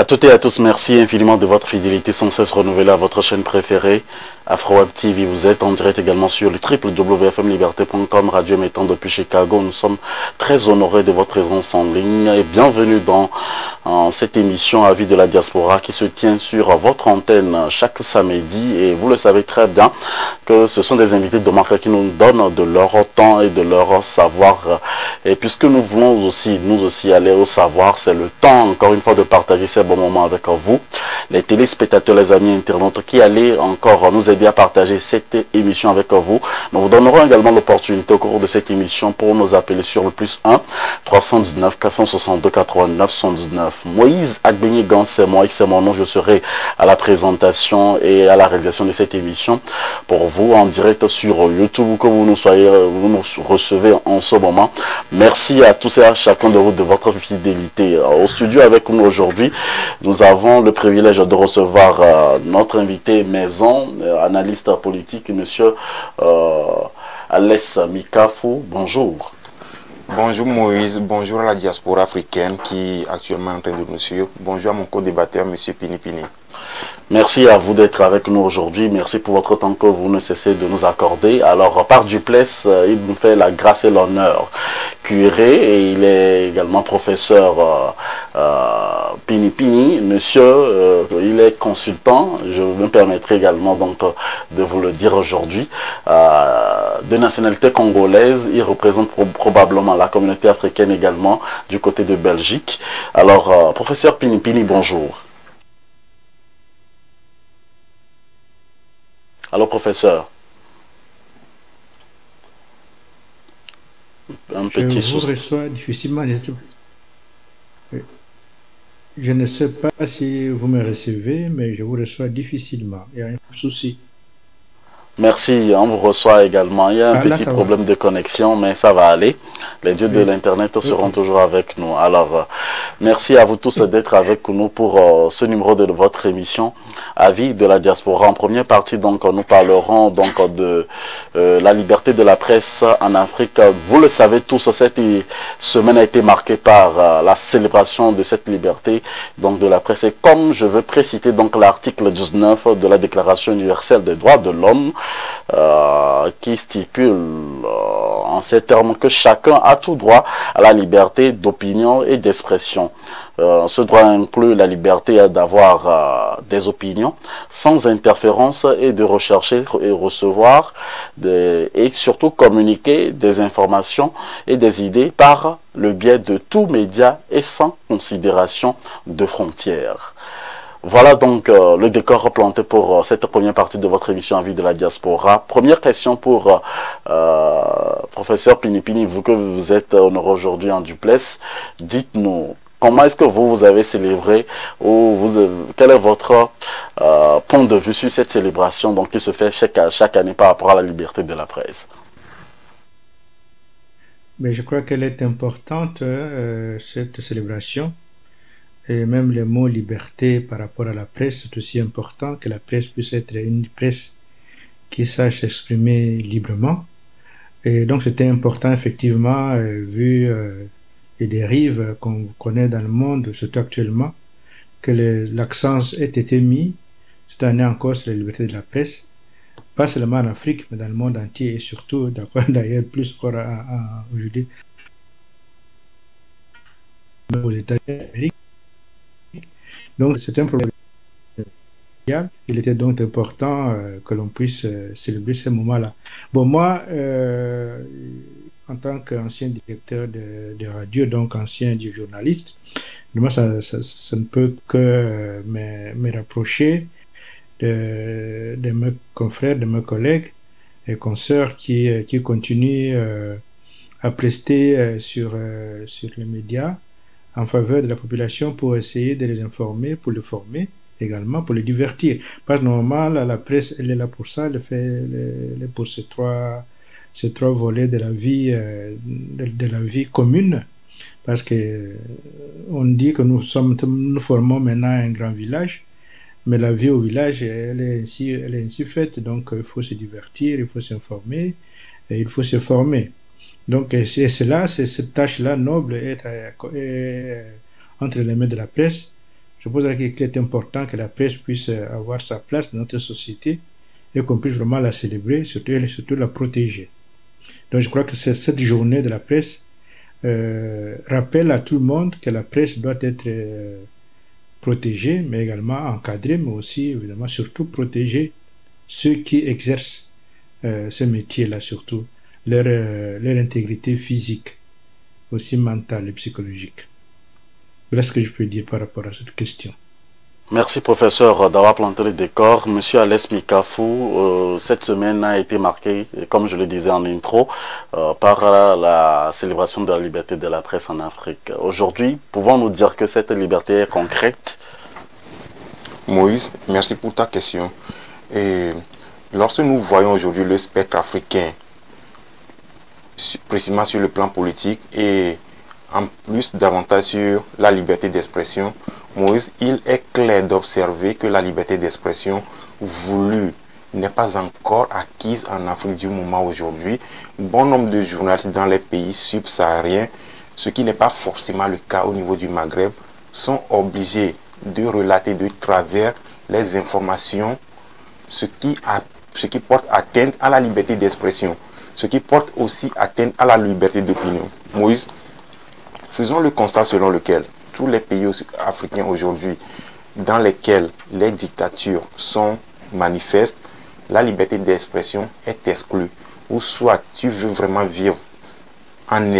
toutes et à tous, merci infiniment de votre fidélité sans cesse renouvelée à votre chaîne préférée, Afro Web TV. Vous êtes en direct également sur le www.fmliberté.com, radio émettant depuis Chicago. Nous sommes très honorés de votre présence en ligne et bienvenue dans cette émission Avis de la diaspora qui se tient sur votre antenne chaque samedi. Et vous le savez très bien que ce sont des invités de marque qui nous donnent de leur temps et de leur savoir. Et puisque nous voulons aussi, nous aussi, aller au savoir, c'est le temps encore une fois de partager ces bons moments avec vous, les téléspectateurs, les amis internautes qui allaient encore nous aider à partager cette émission avec vous. Nous vous donnerons également l'opportunité au cours de cette émission pour nous appeler sur le +1 319 462 89 79. Moïse Agbenye-Gan, c'est moi, c'est mon nom. Je serai à la présentation et à la réalisation de cette émission pour vous en direct sur YouTube, que vous nous recevez en ce moment. Merci à tous et à chacun de vous de votre fidélité. Au studio avec nous aujourd'hui, nous avons le privilège de recevoir notre invité maison, analyste politique, monsieur Alès Mikafou. Bonjour. Bonjour Moïse, bonjour à la diaspora africaine qui est actuellement en train de nous suivre. Bonjour à mon co-débatteur, monsieur Pini Pini. Merci à vous d'être avec nous aujourd'hui. Merci pour votre temps que vous ne cessez de nous accorder. Alors, par duplesse, il nous fait la grâce et l'honneur. Curé, et il est également professeur Pini Pini. Monsieur, il est consultant. Je me permettrai également donc de vous le dire aujourd'hui. De nationalité congolaise, il représente probablement la communauté africaine également du côté de Belgique. Alors, professeur Pini Pini, bonjour. Alors, professeur. Un petit souci. Je vous reçois difficilement. Je ne sais pas si vous me recevez, mais je vous reçois difficilement. Il y a un souci. Merci, on vous reçoit également. Il y a un petit problème de connexion, mais ça va aller. Les dieux de l'Internet seront toujours avec nous. Alors, merci à vous tous d'être avec nous pour ce numéro de votre émission Avis de la diaspora. En première partie, donc, nous parlerons donc de la liberté de la presse en Afrique. Vous le savez tous, cette semaine a été marquée par la célébration de cette liberté donc de la presse. Et comme je veux préciter donc l'article 19 de la Déclaration universelle des droits de l'homme, qui stipule en ces termes que chacun a tout droit à la liberté d'opinion et d'expression. Ce droit inclut la liberté d'avoir des opinions sans interférence et de rechercher et recevoir et surtout communiquer des informations et des idées par le biais de tout média et sans considération de frontières. Voilà donc le décor planté pour cette première partie de votre émission Avis de la diaspora. Première question pour professeur Pini Pini, vous que vous êtes honoré aujourd'hui en duplesse. Dites-nous, comment est-ce que vous avez célébré ou quel est votre point de vue sur cette célébration donc, qui se fait chaque année par rapport à la liberté de la presse? Mais je crois qu'elle est importante, cette célébration. Et même le mot liberté par rapport à la presse, c'est aussi important que la presse puisse être une presse qui sache s'exprimer librement. Et donc c'était important effectivement, vu les dérives qu'on connaît dans le monde, surtout actuellement, que l'accent ait été mis cette année encore sur la liberté de la presse, pas seulement en Afrique, mais dans le monde entier et surtout, d'ailleurs, plus encore aujourd'hui, aux États-Unis. Donc c'est un problème. Il était donc important que l'on puisse célébrer ce moment-là. Bon, moi, en tant qu'ancien directeur de radio, donc ancien journaliste, moi, ça ne peut que me rapprocher de mes confrères, de mes collègues et consoeurs qui continuent à prester sur les médias en faveur de la population pour essayer de les informer, pour les former, également pour les divertir. Parce que normalement, la presse, elle est là pour ça, elle est pour ces trois volets de la vie, de la vie commune. Parce que on dit que nous formons maintenant un grand village, mais la vie au village, elle est ainsi faite. Donc, il faut se divertir, il faut s'informer, et il faut se former. Donc, c'est cette tâche-là noble est entre les mains de la presse Je pense qu'il est important que la presse puisse avoir sa place dans notre société et qu'on puisse vraiment la célébrer, surtout la protéger. Donc je crois que cette journée de la presse rappelle à tout le monde que la presse doit être protégée, mais également encadrée, mais aussi, évidemment, surtout protéger ceux qui exercent ce métier-là, surtout leur intégrité physique, aussi mentale et psychologique. Voilà ce que je peux dire par rapport à cette question. Merci professeur d'avoir planté le décor. Monsieur Alès Mikafou, cette semaine a été marquée, comme je le disais en intro, par la célébration de la liberté de la presse en Afrique. Aujourd'hui, pouvons-nous dire que cette liberté est concrète? Moïse, merci pour ta question. Et lorsque nous voyons aujourd'hui le spectre africain, précisément sur le plan politique et en plus davantage sur la liberté d'expression, Moïse, il est clair d'observer que la liberté d'expression voulue n'est pas encore acquise en Afrique du moment aujourd'hui. Bon nombre de journalistes dans les pays subsahariens, ce qui n'est pas forcément le cas au niveau du Maghreb, sont obligés de relater de travers les informations, ce qui porte atteinte à la liberté d'expression, ce qui porte aussi atteinte à la liberté d'opinion. Moïse, faisons le constat selon lequel tous les pays africains aujourd'hui dans lesquels les dictatures sont manifestes, la liberté d'expression est exclue. Ou soit tu veux vraiment vivre en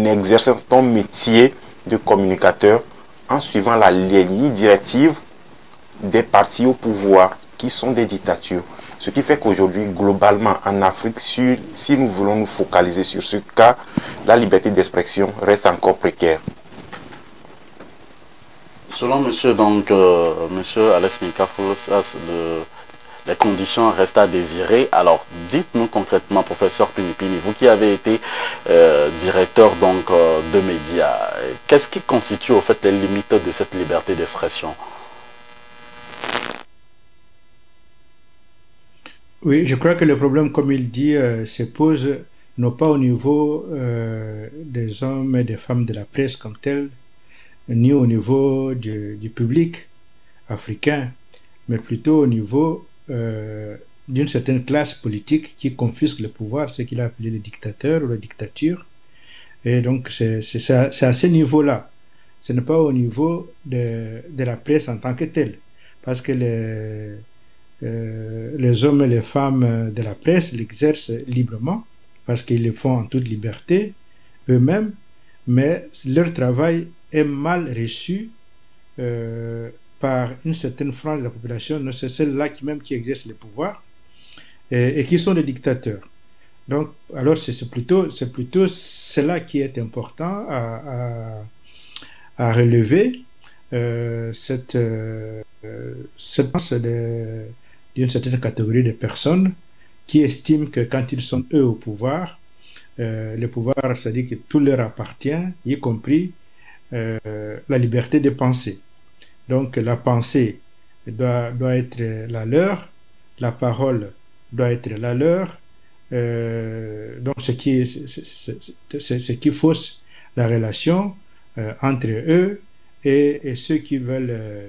exerçant ton métier de communicateur, en suivant la ligne directive des partis au pouvoir qui sont des dictatures. Ce qui fait qu'aujourd'hui, globalement, en Afrique, si nous voulons nous focaliser sur ce cas, la liberté d'expression reste encore précaire. Selon monsieur, donc, monsieur Alès Mikafou, les conditions restent à désirer. Alors, dites-nous concrètement, professeur Pinipini, vous qui avez été directeur donc, de médias, qu'est-ce qui constitue au fait les limites de cette liberté d'expression? Oui, je crois que le problème, comme il dit, se pose non pas au niveau des hommes et des femmes de la presse comme tel, ni au niveau du public africain, mais plutôt au niveau d'une certaine classe politique qui confisque le pouvoir, ce qu'il a appelé le dictateur ou la dictature. Et donc c'est à ce niveau-là. Ce n'est pas au niveau de la presse en tant que telle. Parce que les hommes et les femmes de la presse l'exercent librement, parce qu'ils le font en toute liberté eux-mêmes, mais leur travail est mal reçu par une certaine frange de la population, c'est celle-là qui exerce le pouvoir et qui sont des dictateurs. Donc, alors c'est plutôt cela qui est important à relever, cette d'une certaine catégorie de personnes qui estiment que quand ils sont eux au pouvoir, le pouvoir, c'est-à-dire que tout leur appartient, y compris la liberté de penser. Donc la pensée doit être la leur, la parole doit être la leur, donc ce qui fausse la relation entre eux et ceux qui veulent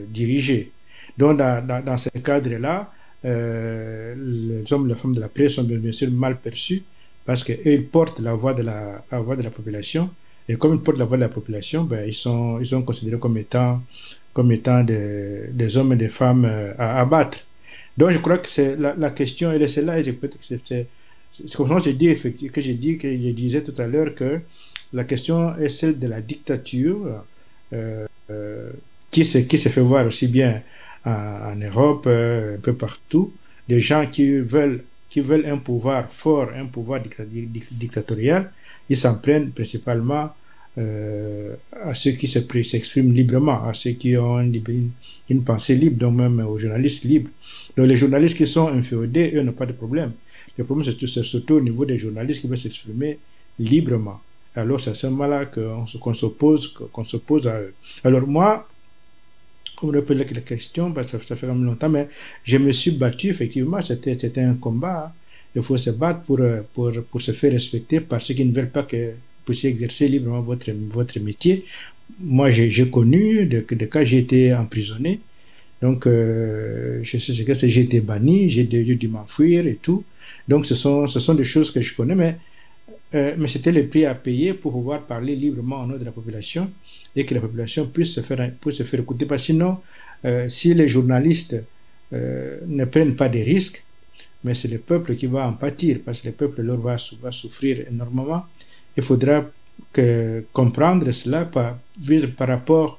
diriger. Donc dans ce cadre-là, les hommes et les femmes de la presse sont bien sûr mal perçus parce qu'eux ils portent la voix de la population. Et comme ils portent la voix de la population, ben, ils sont considérés comme étant des hommes et des femmes à abattre. Donc je crois que c'est la question, elle est celle-là, et c'est comme ça que je disais tout à l'heure que la question est celle de la dictature qui se fait voir aussi bien en Europe, un peu partout, des gens qui veulent un pouvoir fort, un pouvoir dictatorial. Ils s'en prennent principalement à ceux qui s'expriment librement, à ceux qui ont une pensée libre, donc même aux journalistes libres. Donc les journalistes qui sont inféodés, eux n'ont pas de problème. Le problème, c'est surtout au niveau des journalistes qui veulent s'exprimer librement. Alors c'est à ce moment-là qu'on s'oppose à eux. Alors moi, comme on appelle la question, ça fait quand même longtemps, mais je me suis battu, effectivement, c'était un combat. Il faut se battre pour se faire respecter par ceux qui ne veulent pas que vous puissiez exercer librement votre métier, moi, j'ai connu des cas, j'ai été emprisonné. Donc, je sais ce que c'est, j'ai été banni, j'ai dû m'enfuir et tout. Donc, ce sont des choses que je connais, mais c'était le prix à payer pour pouvoir parler librement au nom de la population et que la population puisse se faire écouter. Parce que sinon, si les journalistes ne prennent pas des risques, mais c'est le peuple qui va en pâtir, parce que le peuple leur va souffrir énormément. Il faudra comprendre cela par rapport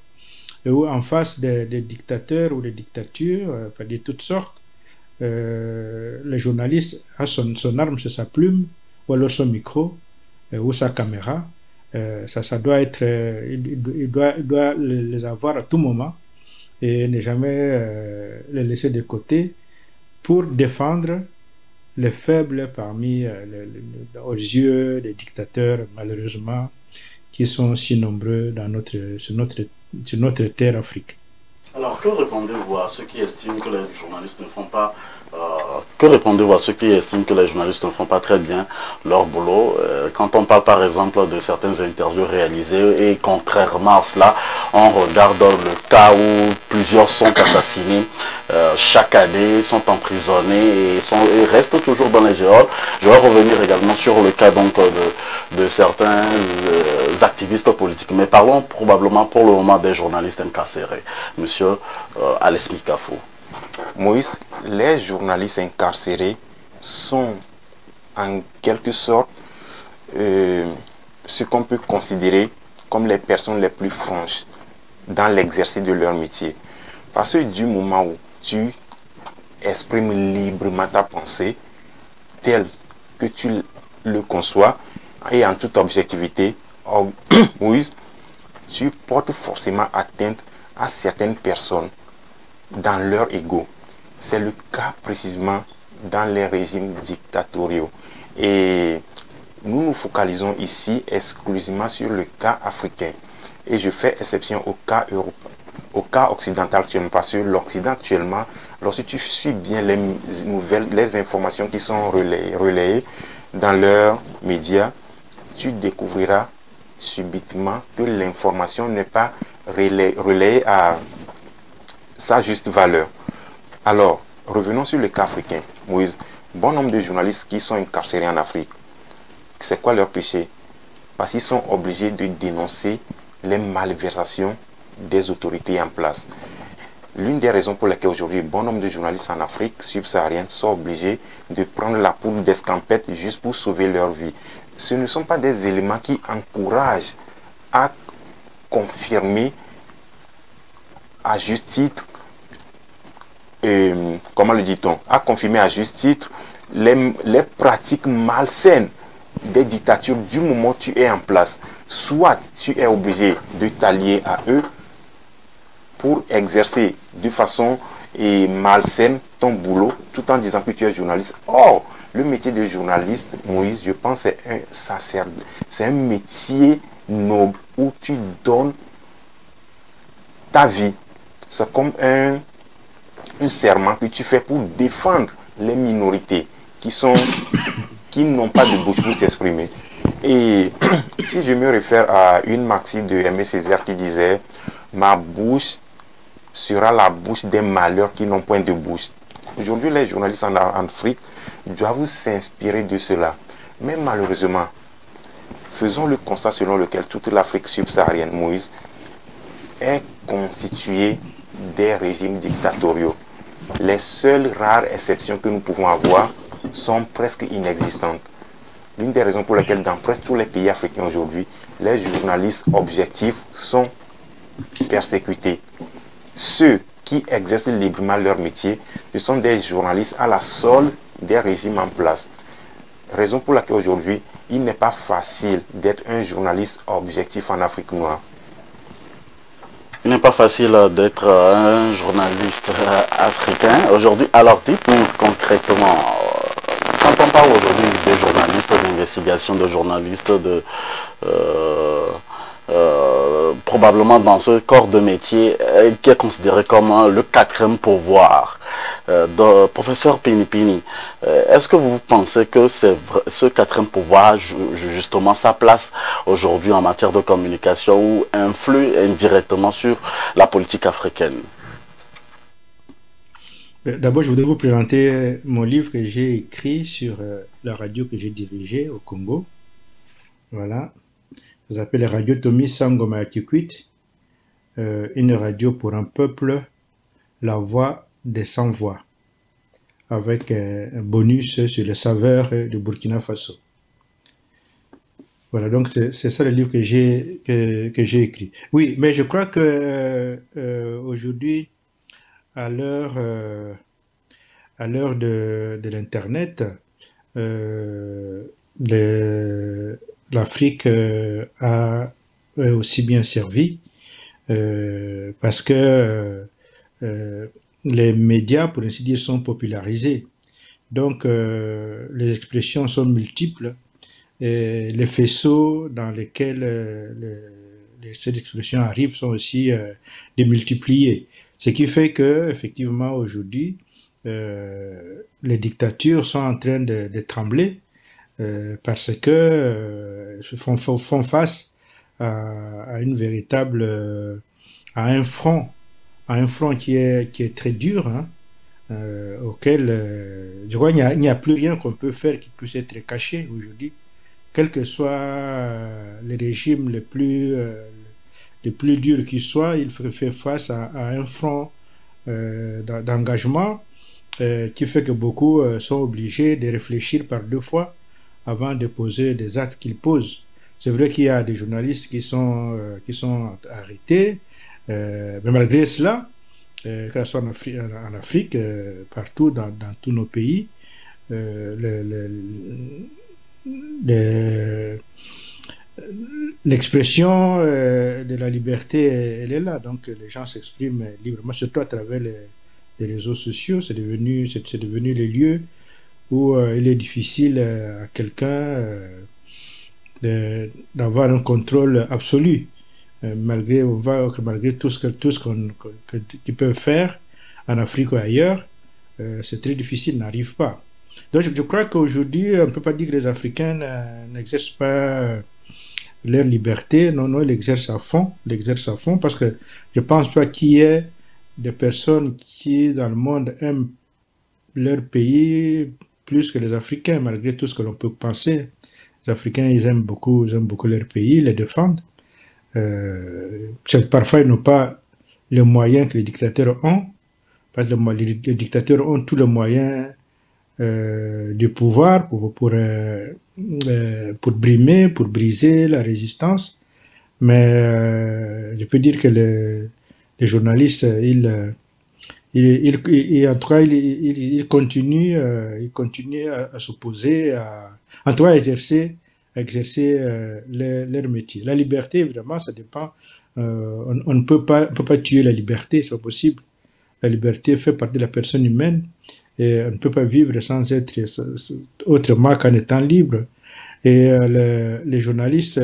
ou en face des dictateurs ou des dictatures, de toutes sortes. Le journaliste a son arme, c'est sa plume, ou alors son micro, ou sa caméra. Ça doit être, il doit les avoir à tout moment et ne jamais les laisser de côté pour défendre les faibles parmi aux yeux des dictateurs, malheureusement, qui sont si nombreux sur notre terre Afrique. Alors, que répondez-vous à ceux qui estiment que les journalistes ne font pas que répondez-vous à ceux qui estiment que les journalistes ne font pas très bien leur boulot quand on parle par exemple de certaines interviews réalisées et contrairement à cela, on regarde le cas où plusieurs sont assassinés chaque année, sont emprisonnés et restent toujours dans les geôles. Je vais revenir également sur le cas donc de certains activistes politiques, mais parlons probablement pour le moment des journalistes incarcérés. Monsieur Alès Mikafo. Moïse, les journalistes incarcérés sont en quelque sorte ce qu'on peut considérer comme les personnes les plus franches dans l'exercice de leur métier. Parce que du moment où tu exprimes librement ta pensée, telle que tu le conçois, et en toute objectivité, Moïse, tu portes forcément atteinte à certaines personnes dans leur ego. C'est le cas précisément dans les régimes dictatoriaux. Et nous nous focalisons ici exclusivement sur le cas africain. Et je fais exception au cas européen, au cas occidental actuellement, parce que l'Occident actuellement, lorsque tu suis bien les nouvelles, les informations qui sont relayées dans leurs médias, tu découvriras subitement que l'information n'est pas relayée à sa juste valeur. Alors, revenons sur le cas africain. Moïse, bon nombre de journalistes qui sont incarcérés en Afrique, c'est quoi leur péché? Parce qu'ils sont obligés de dénoncer les malversations des autorités en place. L'une des raisons pour lesquelles aujourd'hui bon nombre de journalistes en Afrique subsaharienne sont obligés de prendre la poudre d'escampette juste pour sauver leur vie. Ce ne sont pas des éléments qui encouragent à confirmer à juste titre, comment le dit-on, à confirmer à juste titre les pratiques malsaines des dictatures du moment où tu es en place. Soit tu es obligé de t'allier à eux pour exercer de façon malsaine ton boulot, tout en disant que tu es journaliste. Or, le métier de journaliste, Moïse, je pense, c'est un métier noble où tu donnes ta vie. C'est comme un serment que tu fais pour défendre les minorités qui n'ont pas de bouche pour s'exprimer. Et si je me réfère à une maxime de Aimé Césaire qui disait « Ma bouche sera la bouche des malheurs qui n'ont point de bouche ». Aujourd'hui, les journalistes en Afrique doivent s'inspirer de cela. Mais malheureusement, faisons le constat selon lequel toute l'Afrique subsaharienne, Moïse, est constituée des régimes dictatoriaux. Les seules rares exceptions que nous pouvons avoir sont presque inexistantes. L'une des raisons pour lesquelles dans presque tous les pays africains aujourd'hui, les journalistes objectifs sont persécutés. Ceux qui exercent librement leur métier, ce sont des journalistes à la solde des régimes en place. Raison pour laquelle aujourd'hui, il n'est pas facile d'être un journaliste objectif en Afrique noire. Il n'est pas facile d'être un journaliste africain aujourd'hui. Alors dites-nous concrètement, quand on parle aujourd'hui des journalistes d'investigation, de journalistes probablement dans ce corps de métier qui est considéré comme le quatrième pouvoir. Professeur Pinipini, est-ce que vous pensez que ce quatrième pouvoir, justement, sa place aujourd'hui en matière de communication ou influe indirectement sur la politique africaine? D'abord, je voudrais vous présenter mon livre que j'ai écrit sur la radio que j'ai dirigée au Congo. Voilà. Ça s'appelle Radio Tomi Sangoma Atikwit, une radio pour un peuple, la voix des sans-voix, avec un bonus sur les saveurs du Burkina Faso. Voilà, donc c'est ça le livre que j'ai écrit. Oui, mais je crois que aujourd'hui, à l'heure de l'Internet, l'Afrique a aussi bien servi parce que les médias, pour ainsi dire, sont popularisés. Donc, les expressions sont multiples et les faisceaux dans lesquels ces expressions arrivent sont aussi démultipliés. Ce qui fait que, effectivement, aujourd'hui, les dictatures sont en train de trembler parce que font face à une véritable, à un front qui est très dur, hein, auquel je crois qu'il n'y a plus rien qu'on peut faire qui puisse être caché aujourd'hui, quels que soient les régimes les plus durs qui soient, il faut faire face à un front d'engagement qui fait que beaucoup sont obligés de réfléchir par deux fois avant de poser des actes qu'ils posent. C'est vrai qu'il y a des journalistes qui sont arrêtés, mais malgré cela, que ce soit en Afrique, partout dans tous nos pays, l'expression de la liberté, elle est là. Donc les gens s'expriment librement, surtout à travers les réseaux sociaux. C'est devenu les lieux où il est difficile à quelqu'un d'avoir un contrôle absolu, malgré tout ce qu'ils peuvent faire en Afrique ou ailleurs. C'est très difficile, ils n'arrivent pas. Donc je crois qu'aujourd'hui, on ne peut pas dire que les Africains n'exercent pas leur liberté. Non, ils l'exercent à fond, parce que je pense pas qu'il y ait des personnes qui, dans le monde, aiment leur pays plus que les Africains, malgré tout ce que l'on peut penser. Les Africains, ils aiment beaucoup leur pays, ils les défendent. Parfois, ils n'ont pas les moyens que les dictateurs ont, parce que les dictateurs ont tous les moyens du pouvoir pour brimer, pour briser la résistance. Mais je peux dire que les journalistes, en tout cas, ils continuent à s'opposer, en tout cas, à exercer leur métier. La liberté, évidemment, ça dépend. On ne peut pas tuer la liberté, c'est pas possible. La liberté fait partie de la personne humaine et on ne peut pas vivre sans être autrement qu'en étant libre. Et les journalistes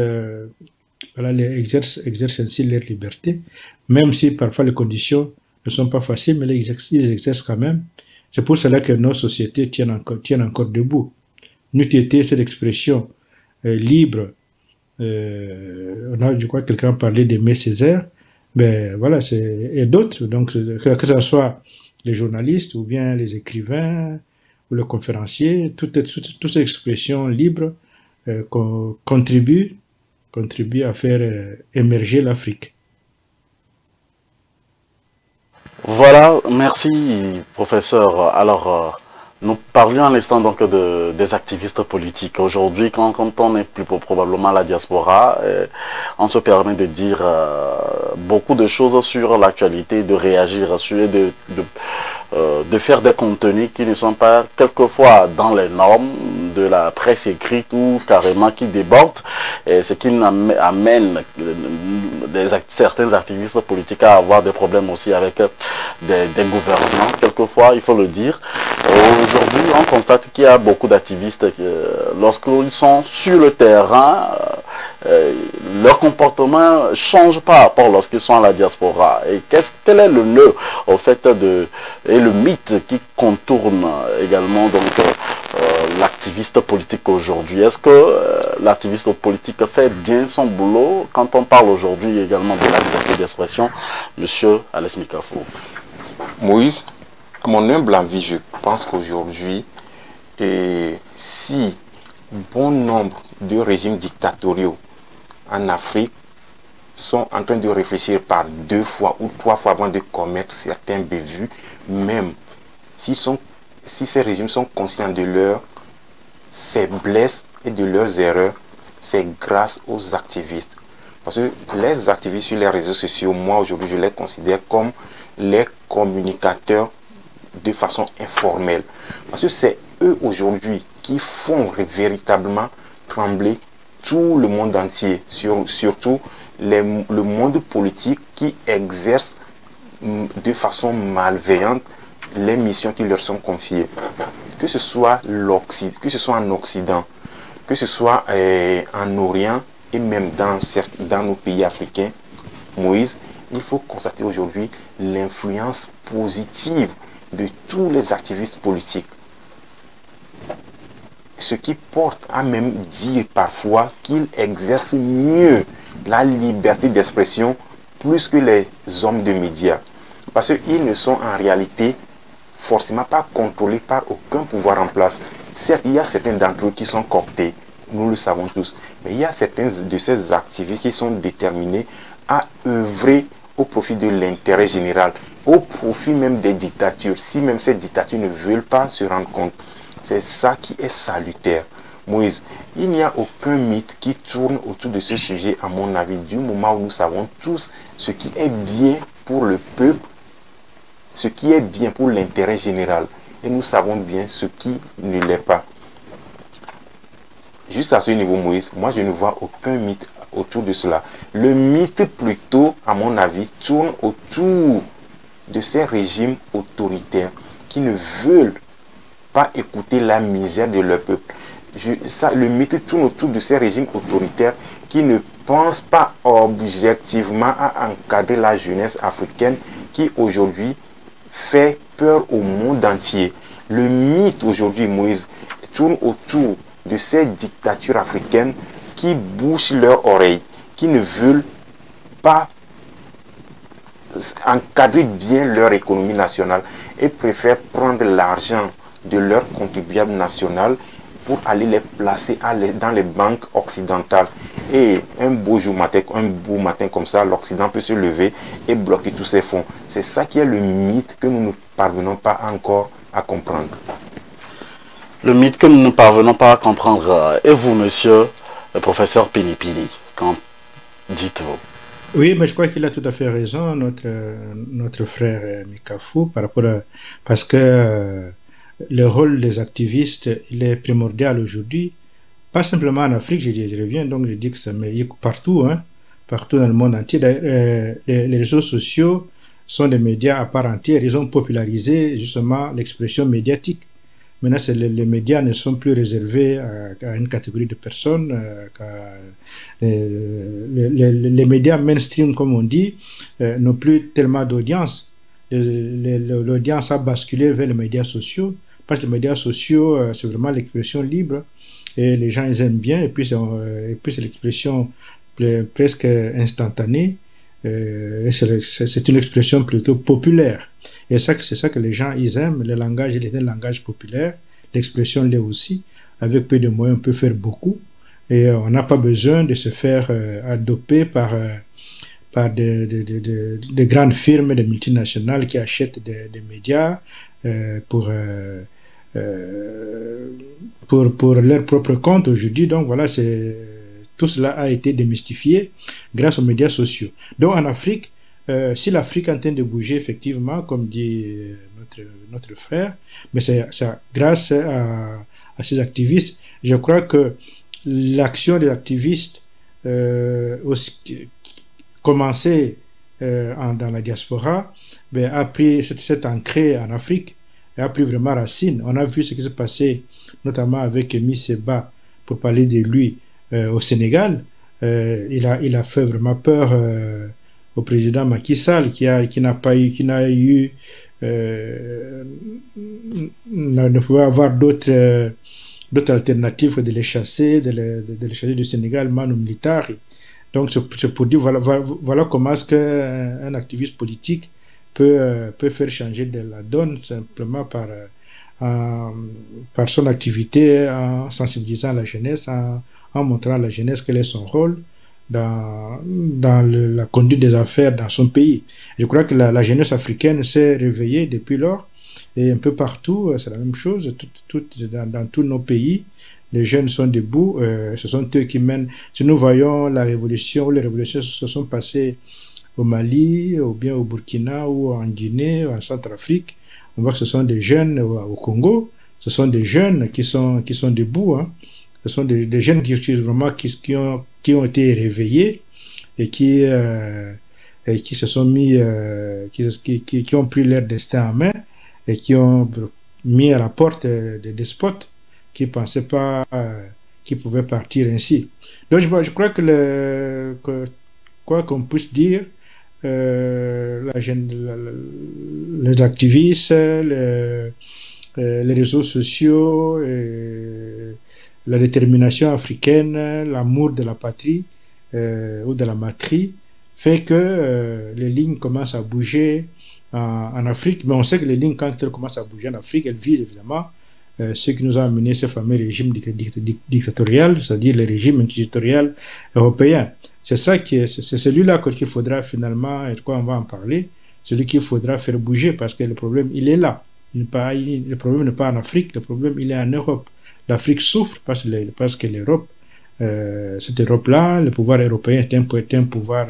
exercent ainsi leur liberté, même si parfois les conditions ne sont pas faciles, mais ils exercent quand même. C'est pour cela que nos sociétés tiennent encore debout. N'eût été cette expression libre, je crois que quelqu'un parlait d'Aimé Césaire, ben voilà, et d'autres, donc que ce soit les journalistes ou bien les écrivains ou les conférenciers, toutes ces expressions libres contribuent à faire émerger l'Afrique. Voilà, merci professeur. Alors, nous parlions à l'instant donc des activistes politiques. Aujourd'hui, quand on est plus probablement à la diaspora, on se permet de dire beaucoup de choses sur l'actualité, de réagir sur et de faire des contenus qui ne sont pas quelquefois dans les normes de la presse écrite ou carrément qui débordent, et ce qui amène certains activistes politiques à avoir des problèmes aussi avec des gouvernements, quelquefois, il faut le dire. Aujourd'hui, on constate qu'il y a beaucoup d'activistes, lorsqu'ils sont sur le terrain, leur comportement ne change par rapport lorsqu'ils sont à la diaspora. Et quel est le nœud au fait et le mythe qui contourne également donc l'activiste politique aujourd'hui? Est-ce que l'activiste politique fait bien son boulot quand on parle aujourd'hui également de la liberté d'expression? Monsieur Alex Mikafou. Moïse, à mon humble avis, je pense qu'aujourd'hui, si bon nombre de régimes dictatoriaux en Afrique sont en train de réfléchir par 2 fois ou 3 fois avant de commettre certains bévues, même si ces régimes sont conscients de leurs faiblesses et de leurs erreurs, c'est grâce aux activistes. Parce que les activistes sur les réseaux sociaux, moi aujourd'hui je les considère comme les communicateurs de façon informelle. Parce que c'est eux aujourd'hui qui font véritablement trembler tout le monde entier, surtout le monde politique qui exerce de façon malveillante les missions qui leur sont confiées. Que ce soit en Occident, que ce soit en Orient et même dans nos pays africains, Moïse, il faut constater aujourd'hui l'influence positive de tous les activistes politiques. Ce qui porte à même dire parfois qu'ils exercent mieux la liberté d'expression plus que les hommes de médias. Parce qu'ils ne sont en réalité forcément pas contrôlés par aucun pouvoir en place. Certes, il y a certains d'entre eux qui sont cooptés, nous le savons tous, mais il y a certains de ces activistes qui sont déterminés à œuvrer au profit de l'intérêt général, au profit même des dictatures, si même ces dictatures ne veulent pas se rendre compte. C'est ça qui est salutaire. Moïse, il n'y a aucun mythe qui tourne autour de ce sujet, à mon avis, du moment où nous savons tous ce qui est bien pour le peuple, ce qui est bien pour l'intérêt général. Et nous savons bien ce qui ne l'est pas. Juste à ce niveau, Moïse, moi je ne vois aucun mythe autour de cela. Le mythe plutôt, à mon avis, tourne autour de ces régimes autoritaires qui ne veulent pas écouter la misère de leur peuple. Le mythe tourne autour de ces régimes autoritaires qui ne pensent pas objectivement à encadrer la jeunesse africaine qui aujourd'hui fait peur au monde entier. Le mythe aujourd'hui, Moïse, tourne autour de ces dictatures africaines qui bouchent leurs oreilles, qui ne veulent pas encadrer bien leur économie nationale et préfèrent prendre l'argent de leurs contribuables nationaux pour aller les placer dans les banques occidentales. Et un beau matin comme ça, l'Occident peut se lever et bloquer tous ces fonds. C'est ça qui est le mythe que nous ne parvenons pas encore à comprendre. Le mythe que nous ne parvenons pas à comprendre. Et vous, monsieur le professeur Pinipili, qu'en dites-vous? Oui, mais je crois qu'il a tout à fait raison, notre frère Mikafou, parce que le rôle des activistes, il est primordial aujourd'hui, pas simplement en Afrique, je reviens, donc je dis que ça mais partout, partout dans le monde entier. Les réseaux sociaux sont des médias à part entière, ils ont popularisé justement l'expression médiatique. Maintenant, les médias ne sont plus réservés à une catégorie de personnes. Les médias mainstream, comme on dit, n'ont plus tellement d'audience. L'audience a basculé vers les médias sociaux, parce que les médias sociaux, c'est vraiment l'expression libre, et les gens ils aiment bien, et puis c'est l'expression presque instantanée, c'est une expression plutôt populaire. Et c'est ça que les gens ils aiment, le langage, il est un langage populaire, l'expression l'est aussi, avec peu de moyens on peut faire beaucoup, et on n'a pas besoin de se faire adoper par des grandes firmes, des multinationales qui achètent des médias pour leur propre compte aujourd'hui. Donc voilà, tout cela a été démystifié grâce aux médias sociaux. Donc en Afrique, si l'Afrique est en train de bouger effectivement, comme dit notre frère, mais c'est grâce à ces activistes. Je crois que l'action des activistes commencé dans la diaspora, a pris cette ancrée en Afrique, et a pris vraiment racine. On a vu ce qui s'est passé, notamment avec Emi Seba, pour parler de lui, au Sénégal. il a fait vraiment peur au président Macky Sall, qui n'a eu, ne pouvait avoir d'autres alternatives que de les chasser, de les chasser du Sénégal, Manu Militari. Donc, c'est pour dire, voilà comment est-ce qu'un activiste politique peut faire changer de la donne simplement par son activité, en sensibilisant la jeunesse, en montrant à la jeunesse quel est son rôle dans la conduite des affaires dans son pays. Je crois que la jeunesse africaine s'est réveillée depuis lors, et un peu partout, c'est la même chose, dans tous nos pays. Les jeunes sont debout, ce sont eux qui mènent. Si nous voyons les révolutions se sont passées au Mali, ou bien au Burkina, ou en Guinée, ou en Centrafrique, on voit que ce sont des jeunes au Congo, ce sont des jeunes qui sont debout, hein. Ce sont des jeunes qui ont été réveillés et qui se sont mis, qui ont pris leur destin en main et qui ont mis à la porte des despotes qui ne pensaient pas qu'ils pouvaient partir ainsi. Donc je crois que quoi qu'on puisse dire, les activistes, les réseaux sociaux, la détermination africaine, l'amour de la patrie ou de la matrie fait que les lignes commencent à bouger en Afrique. Mais on sait que les lignes, quand elles commencent à bouger en Afrique, elles visent évidemment ce qui nous a amené ce fameux régime dictatorial, c'est-à-dire le régime inquisitorial européen. C'est celui-là qu'il faudra finalement, et de quoi on va en parler, celui qu'il faudra faire bouger, parce que le problème, il est là. Le problème n'est pas en Afrique, le problème, il est en Europe. L'Afrique souffre parce que l'Europe, cette Europe-là, le pouvoir européen est un pouvoir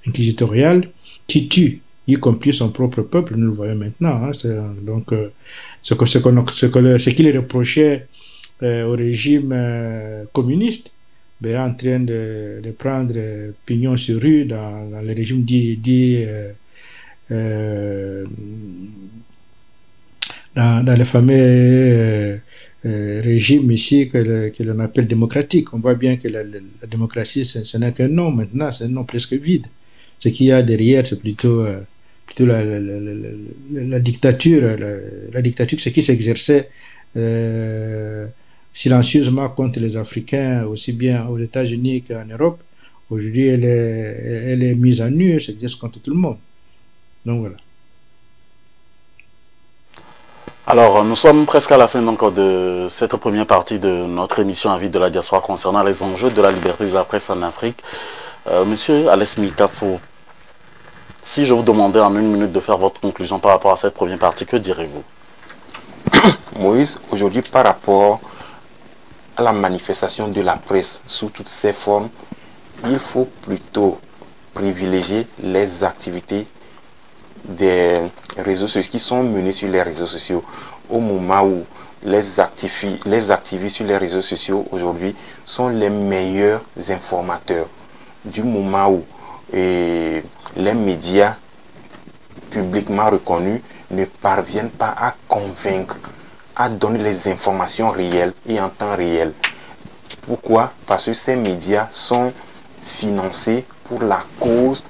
inquisitorial qui tue, y compris son propre peuple, nous le voyons maintenant. Hein. Donc, ce qu'il reprochait au régime communiste, en train de prendre pignon sur rue dans le régime dans le fameux régime ici que l'on appelle démocratique. On voit bien que la démocratie, ce n'est qu'un nom maintenant, c'est un nom presque vide. Ce qu'il y a derrière, c'est plutôt la dictature. La dictature, ce qui s'exerçait silencieusement contre les Africains, aussi bien aux États-Unis qu'en Europe. Aujourd'hui, elle est mise à nu, elle s'exerce contre tout le monde. Donc voilà. Alors, nous sommes presque à la fin donc, de cette première partie de notre émission Avis de la diaspora concernant les enjeux de la liberté de la presse en Afrique. Monsieur Alès Milkafo, si je vous demandais en une minute de faire votre conclusion par rapport à cette première partie, que direz-vous? Moïse, aujourd'hui, par rapport à la manifestation de la presse sous toutes ses formes, il faut plutôt privilégier les activités des réseaux sociaux qui sont menées sur les réseaux sociaux, au moment où les activistes sur les réseaux sociaux aujourd'hui sont les meilleurs informateurs, du moment où les médias publiquement reconnus ne parviennent pas à convaincre, à donner les informations réelles et en temps réel. Pourquoi? Parce que ces médias sont financés pour la cause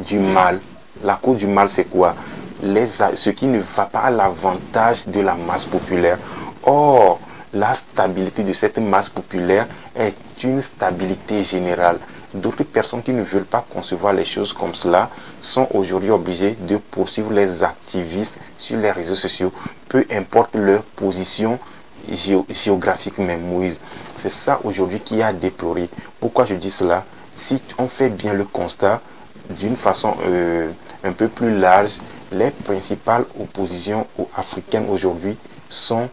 du mal. La cause du mal, c'est quoi? Ce qui ne va pas à l'avantage de la masse populaire. Or, la stabilité de cette masse populaire est une stabilité générale. D'autres personnes qui ne veulent pas concevoir les choses comme cela sont aujourd'hui obligées de poursuivre les activistes sur les réseaux sociaux, peu importe leur position géographique même, Moïse. C'est ça aujourd'hui qui a déploré. Pourquoi je dis cela? Si on fait bien le constat, d'une façon un peu plus large, les principales oppositions africaines aujourd'hui sont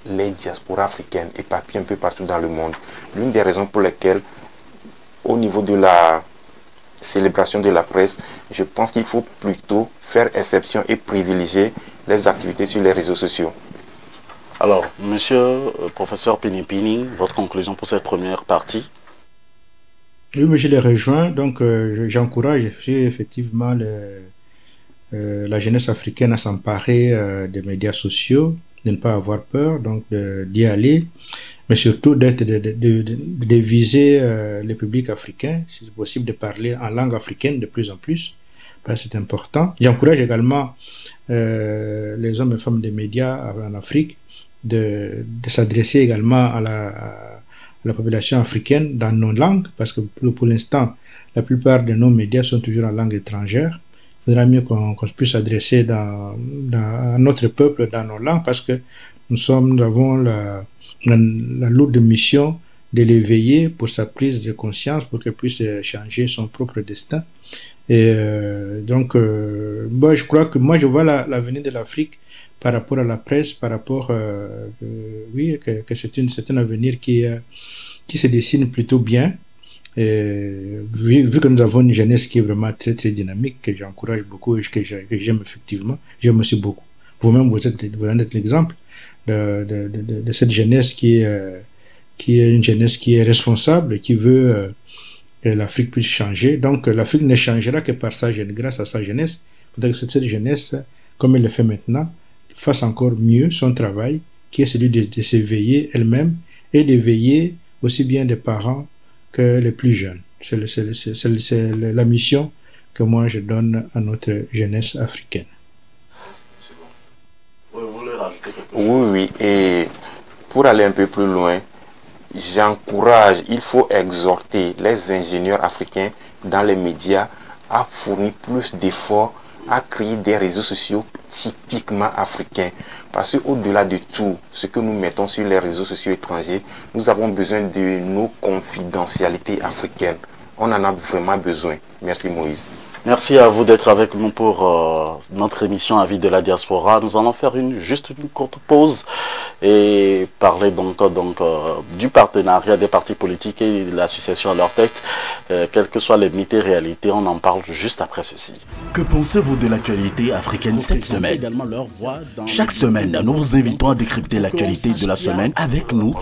les diasporas africaines éparpillées un peu partout dans le monde. L'une des raisons pour lesquelles, au niveau de la célébration de la presse, je pense qu'il faut plutôt faire exception et privilégier les activités sur les réseaux sociaux. Alors, monsieur professeur Pinipini, votre conclusion pour cette première partie? Oui, mais je les rejoins, donc j'encourage effectivement la jeunesse africaine à s'emparer des médias sociaux, de ne pas avoir peur, donc d'y aller. mais surtout de viser les publics africains, si c'est possible de parler en langue africaine de plus en plus, parce que c'est important. J'encourage également les hommes et femmes des médias en Afrique de s'adresser également à la population africaine dans nos langues, parce que pour l'instant, la plupart de nos médias sont toujours en langue étrangère. Il faudra mieux qu'on puisse s'adresser à notre peuple dans nos langues, parce que nous avons la lourde mission de l'éveiller pour sa prise de conscience, pour qu'elle puisse changer son propre destin. Et donc, je crois que moi je vois l'avenir de l'Afrique par rapport à la presse, par rapport, oui, que c'est un avenir qui se dessine plutôt bien. Et vu que nous avons une jeunesse qui est vraiment très très dynamique, que j'encourage beaucoup et que j'aime effectivement, j'aime aussi beaucoup. Vous-même, vous en êtes l'exemple de cette jeunesse qui est une jeunesse qui est responsable, qui veut que l'Afrique puisse changer. Donc l'Afrique ne changera que par grâce à sa jeunesse. Il faudrait que cette jeunesse, comme elle le fait maintenant, fasse encore mieux son travail, qui est celui de s'éveiller elle-même et d'éveiller aussi bien des parents que les plus jeunes. C'est la mission que moi je donne à notre jeunesse africaine. Oui, et pour aller un peu plus loin, j'encourage, il faut exhorter les ingénieurs africains dans les médias à fournir plus d'efforts, à créer des réseaux sociaux typiquement africains. Parce qu'au-delà de tout ce que nous mettons sur les réseaux sociaux étrangers, nous avons besoin de nos confidentialités africaines. On en a vraiment besoin. Merci Moïse. Merci à vous d'être avec nous pour notre émission Avis de la diaspora. Nous allons faire juste une courte pause et parler donc du partenariat des partis politiques et de l'association à leur tête. Quelles que soient les mythes et réalités, on en parle juste après ceci. Que pensez-vous de l'actualité africaine cette semaine? Chaque semaine, nous vous invitons à décrypter l'actualité de la semaine avec nous.